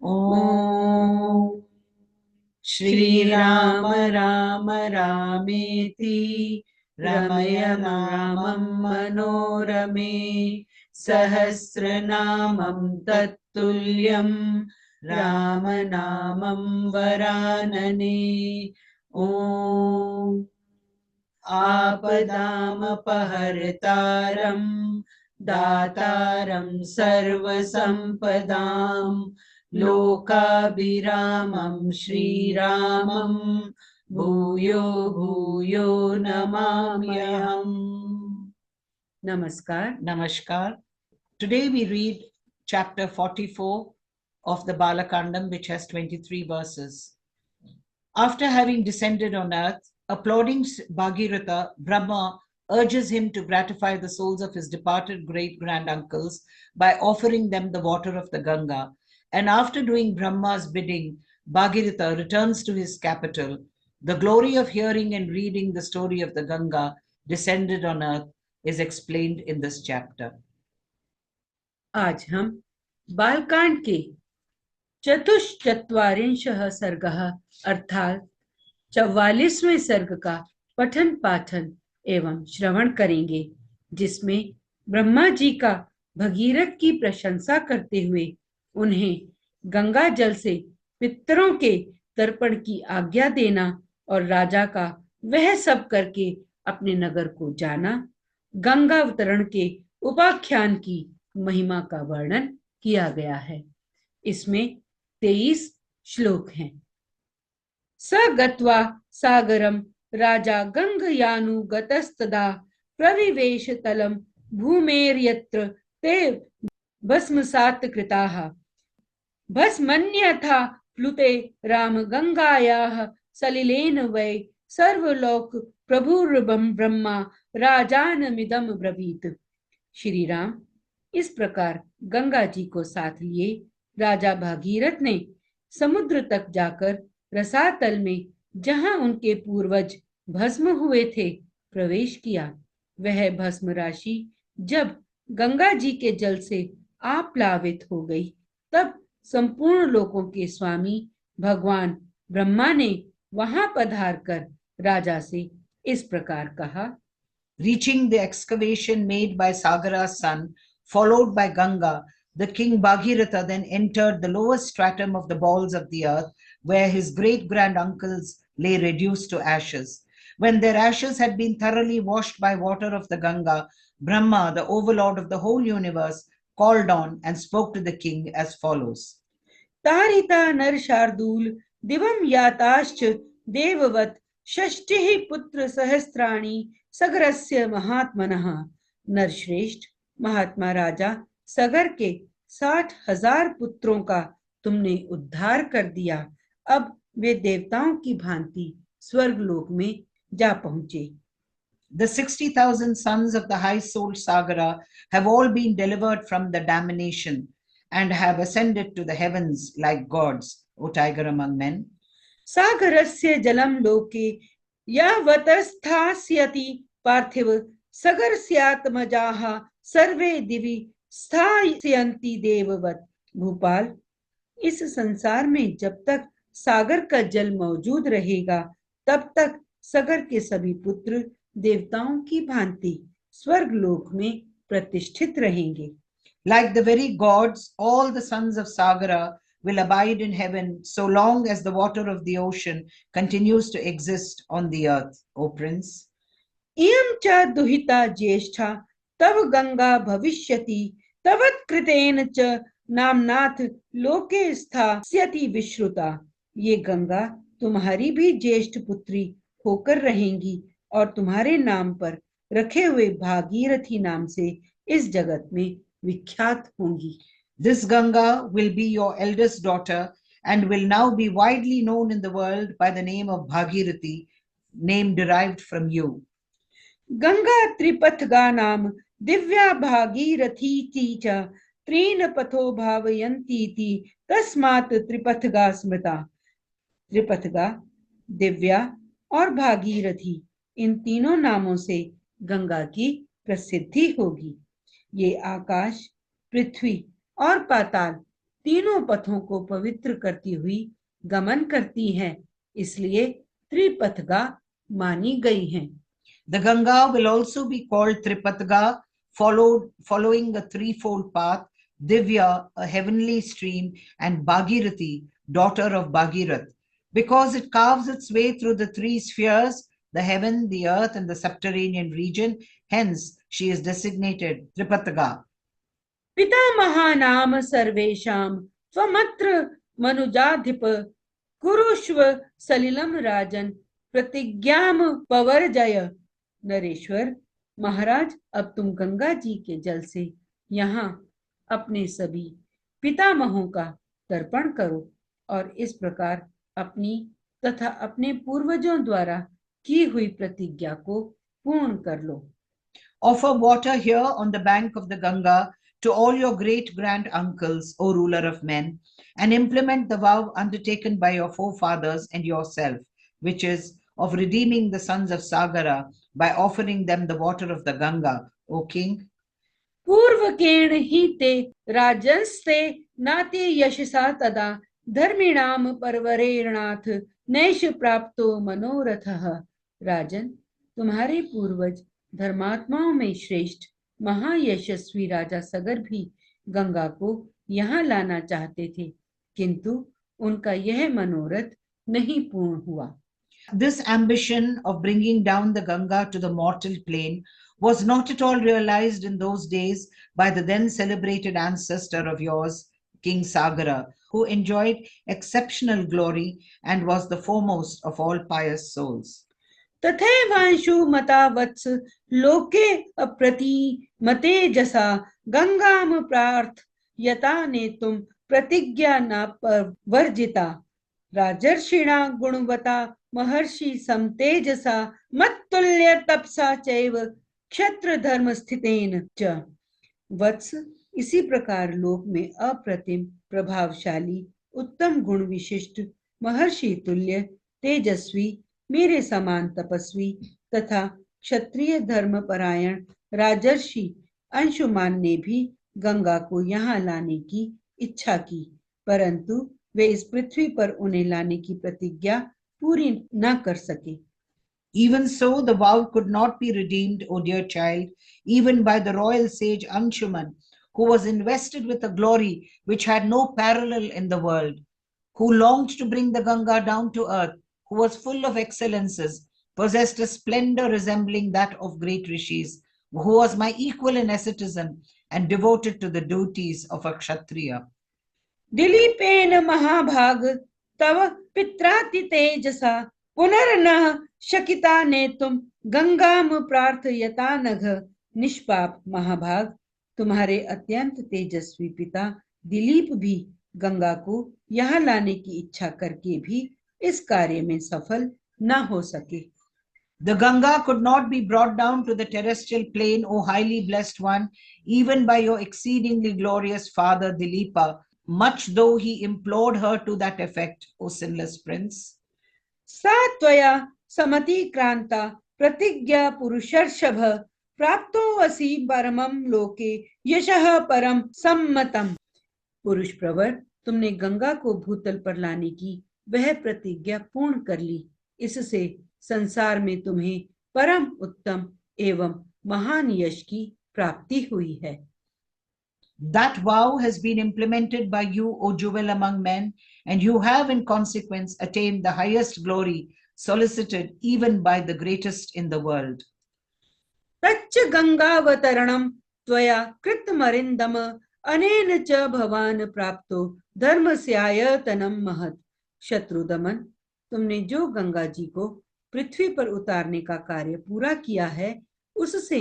ॐ श्रीराम राम रामेति रमयन् रामं मनोरमे सहस्रनामं तत्तुल्यं रामनामं वरानने। ॐ आपदामपहर्तारं दातारं सर्वसम्पदां लोकाभिरामं श्रीरामं भूयो भूयो नमाम्यहम्। Namaskar. Today we read chapter 44 of the Balakandam, which has 23 verses. After having descended on earth, applauding Bhagiratha, Brahma urges him to gratify the souls of his departed great-granduncles by offering them the water of the Ganga. And after doing Brahma's bidding, Bhagiratha returns to his capital. The glory of hearing and reading the story of the Ganga descended on earth is explained in this chapter. आज हम बालकांड के चतुश्चत्वारिंशः सर्गः अर्थात 44वें सर्ग का पठन पाठन एवं श्रवण करेंगे, जिसमें ब्रह्मा जी का भगीरथ की प्रशंसा करते हुए उन्हें गंगा जल से पितरों के तर्पण की आज्ञा देना और राजा का वह सब करके अपने नगर को जाना, गंगा अवतरण के उपाख्यान की महिमा का वर्णन किया गया है। इसमें 23 श्लोक हैं। स गत्वा सागरम राजा गंगयानु गतस्तदा प्रविवेश तलम भूमेर्यत्र ते भस्मसात् कृताः भस्मन्यथा प्लुते राम गंगायाः सलिलेन वै सर्वलोक प्रभुर्बम ब्रह्मा राजानमिदम ब्रवीत। श्री राम इस प्रकार गंगा जी को साथ लिए राजा भागीरथ ने समुद्र तक जाकर रसातल में, जहां उनके पूर्वज भस्म हुए थे, प्रवेश किया। वह भस्म राशि जब गंगा जी के जल से आप्लावित हो गई, तब संपूर्ण लोकों के स्वामी भगवान ब्रह्मा ने वहां पधार कर राजा से इस प्रकार कहा। Reaching the excavation made by Sagara's son, followed by Ganga, the king Bhagiratha then entered the lowest stratum of the balls of the earth, where his great-granduncles lay reduced to ashes. When their ashes had been thoroughly washed by water of the Ganga, Brahma, the overlord of the whole universe, called on and spoke to the king as follows. तारिता नर शार्दूल दिवम याताश्च देववत षष्टिः पुत्र सहस्राणि सगरस्य महात्मनः। नरश्रेष्ठ महात्मा राजा सगर के 60,000 पुत्रों का तुमने उद्धार कर दिया। अब वे देवताओं की भांति स्वर्गलोक में जा पहुंचे। The 60,000 sons of the high-souled Sagara have all been delivered from the damnation and have ascended to the heavens like gods, O tiger among men. सागरस्य जलम लोके यावतस्थास्यति पार्थिव सगरस्यात्मजाः सर्वे दिवि स्थास्यन्ति देववत। भूपाल, इस संसार में जब तक सागर का जल मौजूद रहेगा, तब तक सगर के सभी पुत्र देवताओं की भांति स्वर्गलोक में प्रतिष्ठित रहेंगे। Like the very gods, all the sons of Sagara will abide in heaven so long as the water of the ocean continues to exist on the earth, O prince. इयं च दुहिता ज्येष्ठा तव गंगा भविष्यति तवत्कृतेन च नामनाथ लोके स्थास्यति विश्रुता। ये गंगा तुम्हारी भी ज्येष्ठ पुत्री होकर रहेंगी और तुम्हारे नाम पर रखे हुए भागीरथी नाम से इस जगत में विख्यात होंगी। This Ganga will be your eldest daughter and will now be widely known in the world by the name of Bhagirathi, name derived from you. Ganga Tripathaga नाम दिव्या भागीरथी च त्रीन पथो भावयन्तीति तस्मात् त्रिपथगा स्मृता। त्रिपथगा, दिव्या और भागीरथी, इन तीनों नामों से गंगा की प्रसिद्धि होगी। ये आकाश, पृथ्वी और पाताल तीनों पथों को पवित्र करती हुई गमन करती हैं, इसलिए त्रिपथगा मानी गई हैं। The Ganga will also be called Tripatga, following a threefold path: Divya, a heavenly stream, and Bhagirathi, daughter of Bhagirath, because it carves its way through the three spheres, the heaven, the earth, and the subterranean region. Hence, she is designated Tripatga. Pitamaha नाम सर्वेषां त्वमत्र मनुजाधिप कुरुष्व सलिलम राजन प्रतिज्ञाम पवर्जय। नरेश्वर महाराज, अब तुम गंगा जी के जल से यहाँ अपने सभी पितामहों का तर्पण करो और इस प्रकार अपनी तथा अपने पूर्वजों द्वारा की हुई प्रतिज्ञा को पूर्ण कर लो। Offer water here on the bank of the Ganga to all your great grand uncles, O ruler of men, and implement the vow undertaken by your forefathers and yourself, which is of redeeming the sons of Sagara by offering them the water of the Ganga, O king. पूर्वकेण ही ते राजंस्ते नाति यशसा तदा धर्मिणाम परवरेणाथ नैष प्राप्तो मनोरथः। राजन, तुम्हारे पूर्वज धर्मात्माओं में श्रेष्ठ महायशस्वी राजा सगर भी गंगा को यहाँ लाना चाहते थे, किंतु उनका यह मनोरथ नहीं पूर्ण हुआ। This ambition of bringing down the Ganga to the mortal plane was not at all realized in those days by the then celebrated ancestor of yours, King Sagara, who enjoyed exceptional glory and was the foremost of all pious souls. तथैवांशु मता वत्स लोके अप्रति मते जसा गंगाम प्रार्थ यता नेतुम प्रतिज्ञा न वर्जिता राजर्षिणा गुणवता महर्षि समतेजसा मत्तुल्य तपसा चैव क्षत्र धर्म स्थितेन च। वत्स, इसी प्रकार लोक में अप्रतिम प्रभावशाली उत्तम गुण विशिष्ट महर्षि तुल्य तेजस्वी मेरे समान तपस्वी तथा क्षत्रिय धर्म परायण राजर्षि अंशुमान ने भी गंगा को यहाँ लाने की इच्छा की, परंतु वे इस पृथ्वी पर उन्हें लाने की प्रतिज्ञा पूरी न कर सके। Even so, the vow could not be redeemed, O dear child, even by the royal sage Anshuman, who was invested with a glory which had no parallel in the world, who longed to bring the Ganga down to earth, who was full of excellences, possessed a splendor resembling that of great rishis, who was my equal in asceticism and devoted to the duties of a kshatriya. दिलीपेन महाभाग तव पित्राति तेजसा पुनर्न शकिता नेतुम गंगाम प्रार्थयता नघ। निष्पाप महाभाग, तुम्हारे अत्यंत तेजस्वी पिता दिलीप भी गंगा को यहाँ लाने की इच्छा करके भी इस कार्य में सफल न हो सके। The Ganga could not be brought down to the terrestrial plane, O highly blessed one, even by your exceedingly glorious father Dilipa, much though he implored her to that effect, O sinless prince. सा त्वया समतिक्रांता प्रतिज्ञा पुरुषर्षभ प्राप्तो वसी परमं लोके यशः परम सम्मतम। पुरुष प्रवर, तुमने गंगा को भूतल पर लाने की वह प्रतिज्ञा पूर्ण कर ली, इससे संसार में तुम्हें परम उत्तम एवं महान यश की प्राप्ति हुई है। That vow has been implemented by you, O jewel among men, and you have in consequence attained the highest glory, solicited even by the greatest in the world. तच्च गंगावतरणं त्वया कृतमरिन्दम अनेन च भवान प्राप्तो धर्मस्यायतनं महत्। शत्रुदमन, तुमने जो गंगा जी को पृथ्वी पर उतारने का कार्य पूरा किया है, उससे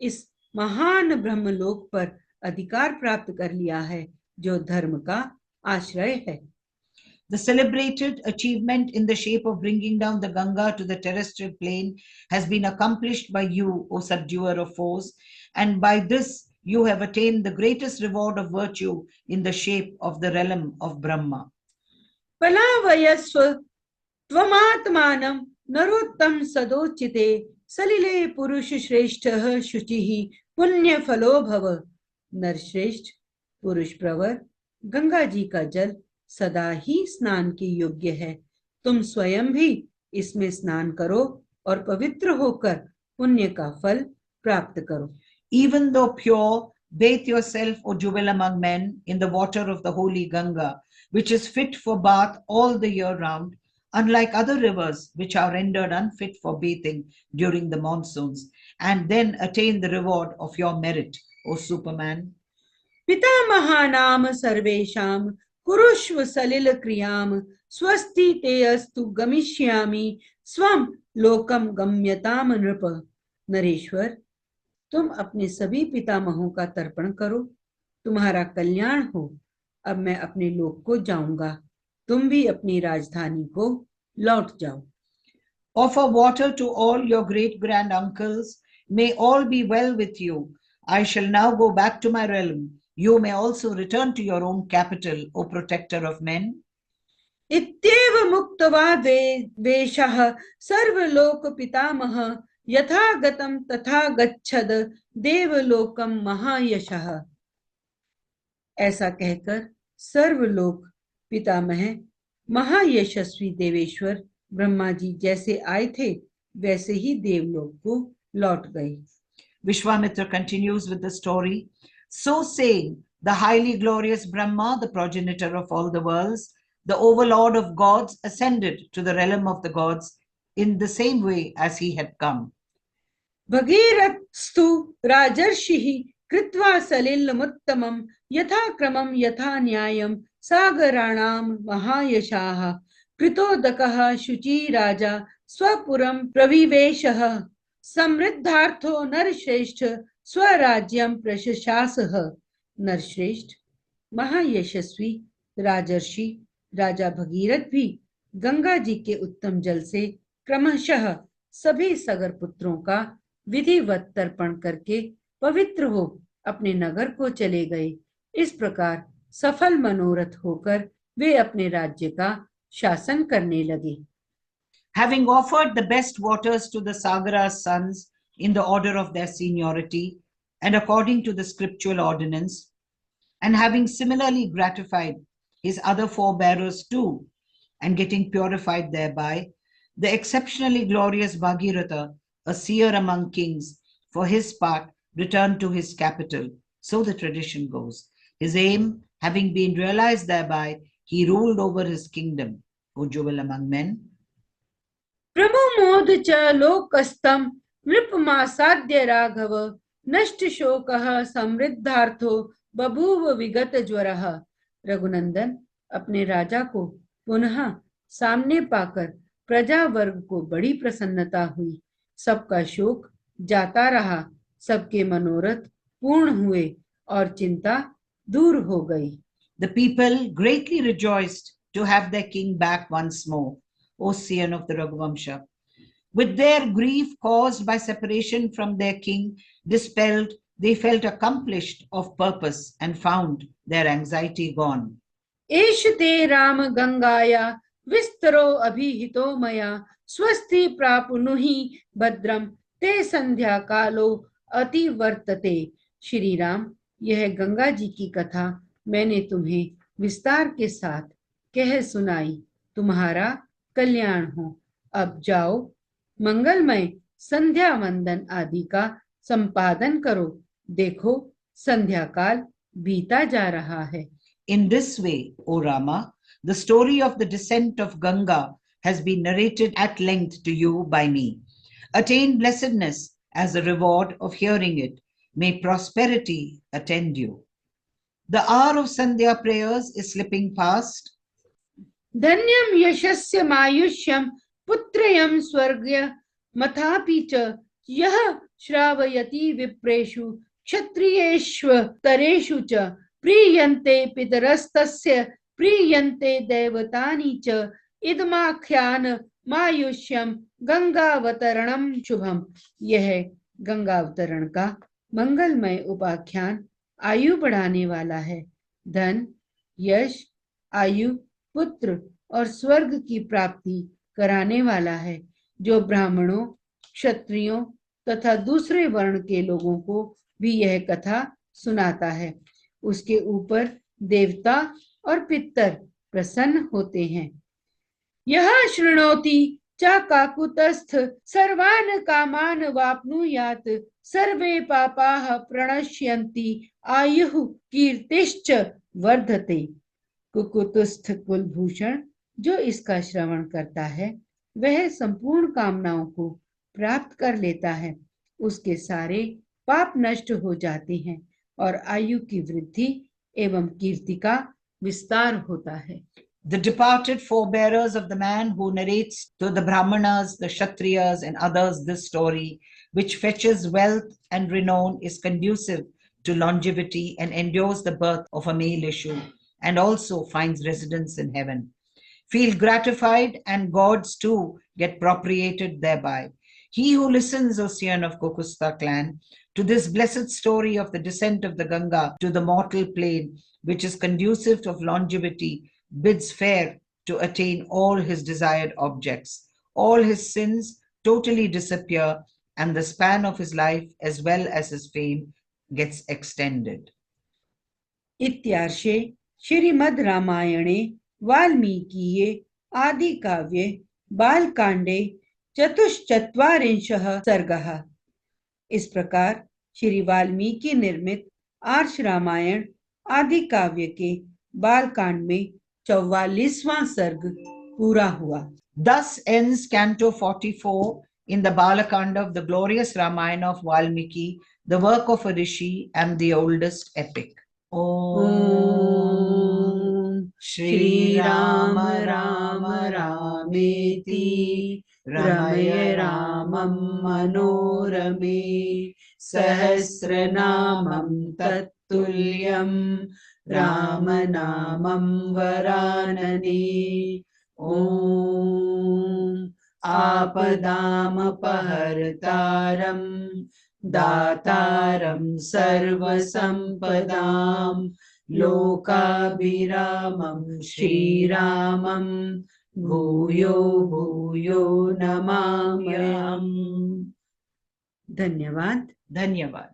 इस महान ब्रह्मलोक पर अधिकार प्राप्त कर लिया है, जो धर्म का आश्रय है। The celebrated achievement in the shape of bringing down the Ganga to the terrestrial plane has been accomplished by you, O subduer of foes, and by this you have attained the greatest reward of virtue in the shape of the realm of Brahma. पलावयस्व त्वमात्मानं Narottam सदोचिते सलिले पुरुष श्रेष्ठः शुचिः पुण्य फलो भव। नरश्रेष्ठ, पुरुष प्रवर, गंगा जी का जल सदा ही स्नान के योग्य है। तुम स्वयं भी इसमें स्नान करो और पवित्र होकर पुण्य का फल प्राप्त करो। Even though pure, bathe yourself, O jewel among men, in the water of the holy Ganga, which is fit for bath all the year round, unlike other rivers which are rendered unfit for bathing during the monsoons, and then attain the reward of your merit, O Superman. पितामहानाम सर्वेषां कुरुष्व सलिल क्रियाम स्वस्ति ते अस्तु गमिष्यामि स्वम लोकम गम्यताम नृप। नरेश्वर, तुम अपने सभी पितामहों का तर्पण करो, तुम्हारा कल्याण हो। अब मैं अपने लोक को जाऊंगा, तुम भी अपनी राजधानी को लौट जाओ। Offer water to all your great grand uncles. May all be well with you. I shall now go back to my realm. You may also return to your own capital, O protector of men. इत्येव मुक्त्वा वेशः सर्वलोक पितामह यथा गतं तथा गच्छद देवलोकम महायशः। ऐसा कहकर सर्वलोक पितामह महायशस्वी देवेश्वर ब्रह्मा जी जैसे आए थे वैसे ही देवलोक को लौट गए। Vishwamitra continues with the story. So saying, the highly glorious Brahma, the progenitor of all the worlds, the overlord of gods, ascended to the realm of the gods in the same way as he had come. भगीरथस्तु राजर्षिः कृत्वा सलिलमुत्तमं यथा क्रमं यथा न्यायं सागराणां महायशाः कृतोदकः शुचि राजा स्वपुरं प्रविवेशः समृद्धार्थो नरश्रेष्ठ स्वराज्यं प्रशशासः। नरश्रेष्ठ महायशस्वी राजर्षि राजा भगीरथ भी गंगा जी के उत्तम जल से क्रमशः सभी सगर पुत्रों का विधिवत तर्पण करके पवित्र हो अपने नगर को चले गए। इस प्रकार सफल मनोरथ होकर वे अपने राज्य का शासन करने लगे। Having offered the best waters to the Sagara's sons in the order of their seniority and according to the scriptural ordinance, and having similarly gratified his other forebearers too, and getting purified thereby, the exceptionally glorious Bhagiratha, a seer among kings, for his part returned to his capital. So the tradition goes. His aim having been realized thereby, he ruled over his kingdom, O jewel among men. प्रमुमोद च लोकस्तम नृपमासाद्य राघव नष्ट शोकः समृद्धार्थो बभूव विगत ज्वरः। रघुनंदन, अपने राजा को पुनः सामने पाकर प्रजा वर्ग को बड़ी प्रसन्नता हुई। सबका शोक जाता रहा, सबके मनोरथ पूर्ण हुए और चिंता दूर हो गई। The people greatly rejoiced to have their king back once more, O scion of the Raghuvamsha. With their grief caused by separation from their king dispelled, they felt accomplished of purpose and found their anxiety gone. एष ते राम गंगाया विस्तरो अभिहितो मया स्वस्ति प्रापुनुहि भद्रम ते संध्या कालो अति वर्तते। श्री राम, यह गंगा जी की कथा मैंने तुम्हें विस्तार के साथ कह सुनाई। तुम्हारा कल्याण हो। अब जाओ, मंगलमय संध्या वंदन आदि का संपादन करो। देखो, संध्या काल बीता जा रहा है। In this way, O Rama, the story of the descent of Ganga has been narrated at length to you by me. Attain blessedness as a reward of hearing it. May prosperity attend you. The hour of Sandhya prayers is slipping past. धन्यम यशस्य मायुष्यम पुत्रयम स्वर्ग्य मथापि च यह श्रावयति विप्रेषु क्षत्रियेष्वतरेषु च प्रीयन्ते पितरस्तस्य प्रीयन्ते देवतानि च इदमाख्यान मायुष्यम गंगावतरणम शुभम। यह गंगावतरण का मंगलमय उपाख्यान आयु बढ़ाने वाला है। धन, यश, आयु, पुत्र और स्वर्ग की प्राप्ति कराने वाला है, जो ब्राह्मणों, क्षत्रियों तथा दूसरे वर्ण के लोगों को भी यह कथा सुनाता है। उसके ऊपर देवता और पितर प्रसन्न होते हैं। यह शृणोति च काकुतस्थ सर्वान् कामान् वाप्नुयात् सर्वे पापाः प्रणश्यन्ति आयुः कीर्तिश्च वर्धते। कुकुतस्थ कुलभूषण जो इसका श्रवण करता है वह संपूर्ण कामनाओं को प्राप्त कर लेता है, उसके सारे पाप नष्ट हो जाते हैं और आयु की वृद्धि एवं कीर्ति का विस्तार होता है। The departed forebearers of the man who narrates to the Brahmanas, the Kshatriyas, and others this story, which fetches wealth and renown, is conducive to longevity and endures the birth of a male issue, and also finds residence in heaven. Feel gratified, and gods too get propitiated thereby. He who listens, O Sian of Kokusta clan, to this blessed story of the descent of the Ganga to the mortal plane, which is conducive of longevity, bids fair to attain all his desired objects. All his sins totally disappear, and the span of his life as well as his fame gets extended. इत्यार्षे श्रीमद् रामायणे वाल्मीकीये आदि काव्ये बालकांडे चतुश्चत्वारिंशः सर्गः। इस प्रकार श्री वाल्मीकि निर्मित आर्ष रामायण आदि काव्य के बालकांड में 44वां सर्ग पूरा हुआ। Thus ends Canto 44 in the Balakanda of the glorious Ramayana of Valmiki, the work of a rishi and the oldest epic. Om Shri Rama Rama Rameti Ramaya Ramam Manorame Sahasranamam Tattulyam Ramanamam Varanane. Om Apadamapahartaram Dataram Sarvasampadam Lokabhiramam Shriramam Bhuyo Bhuyo Namamyam. धन्यवाद। धन्यवाद।